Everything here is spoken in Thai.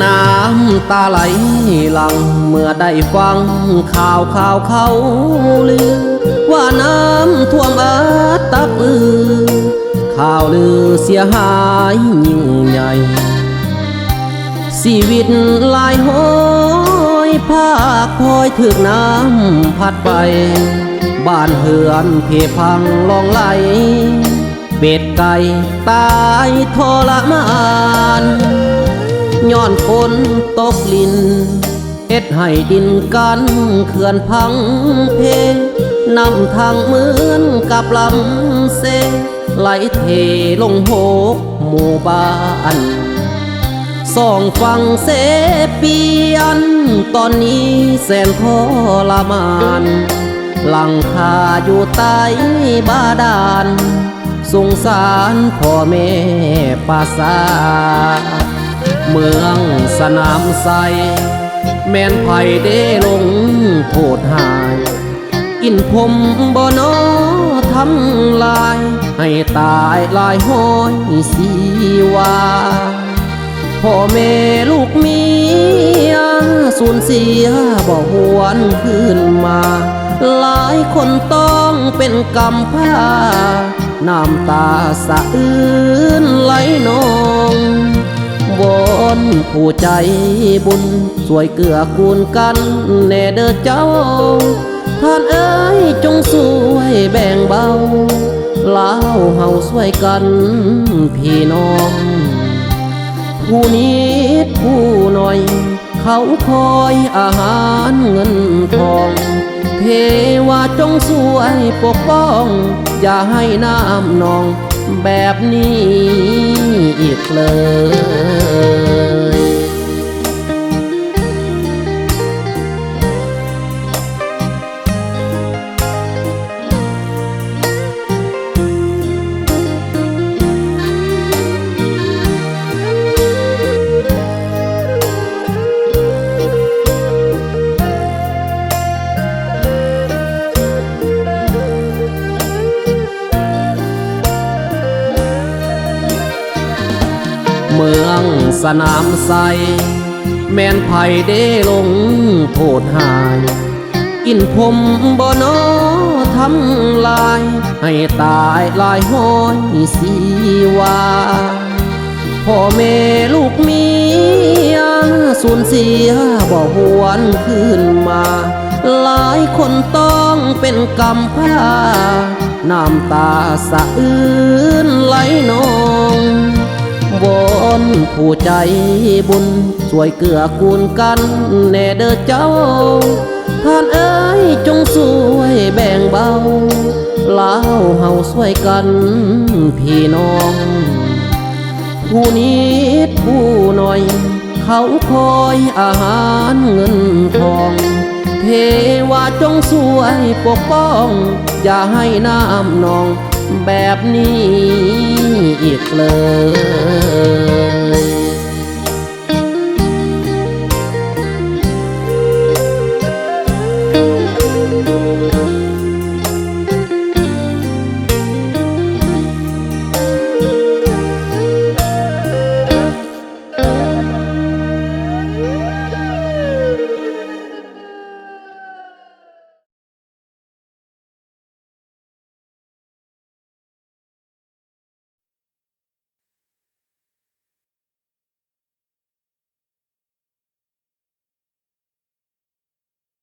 น้ำตาไหลหลังเมื่อได้ฟังข่าวเขาลือว่าน้ำท่วมอัตตปือข่าวลือเสียหายยิ่งใหญ่ชีวิตลายห้อยภาคพลอยถึกน้ำพัดไปบ้านเฮือนเพพังลองไหลเป็ดไก่ตายทรมานย้อนฝนตกลินเอ็ดให้ดินกันเขื่อนพังเพนำทางเหมือนกับลำเซไหลเทลงโหกหมู่บ้านสองฝั่งเสเปียนตอนนี้แสนทรมานหลังคาอยู่ใต้บาดาลสงสารพ่อแม่ปาสาเมืองสนามไซแม่นไผ่เด้ลงโทษหายอินผมบ่นอทำลายให้ตายลายห้อยสีวาพ่อแม่ลูกเมียสูญเสียบ่หวนคืนมาหลายคนต้องเป็นกำพร้าน้ำตาสะอื้นไหลนองวอนผู้ใจบุญช่วยเกื้อกูลกันแน่เด้อเจ้าท่านเอ้ยจงช่วยแบ่งเบาลาวเฮาช่วยกันพี่น้องผู้นิดผู้หน่อยเขาคอยอาหารเงินทองเทวาจงช่วยปกป้องอย่าให้น้ำนองแบบนี้อีกเลยเมืองสนามไซแม่นไผ่เด้ลงโทษหายอินผมบ่นอทำลายให้ตายลายห้อยสีวาพ่อแม่ลูกเมียสูญเสียบ่หวนคืนมาหลายคนต้องเป็นกำพร้าน้ำตาสะอื้นไหลนองวอนผู้ใจบุญช่วยเกื้อกูลกันแน่เด้อเจ้าท่านเอ้ยจงช่วยแบ่งเบาลาวเฮาช่วยกันพี่น้องผู้นิดผู้หน่อยเขาคอยอาหารเงินทองเทวาจงช่วยปกป้องอย่าให้น้ำนองแบบนี้อีกเลย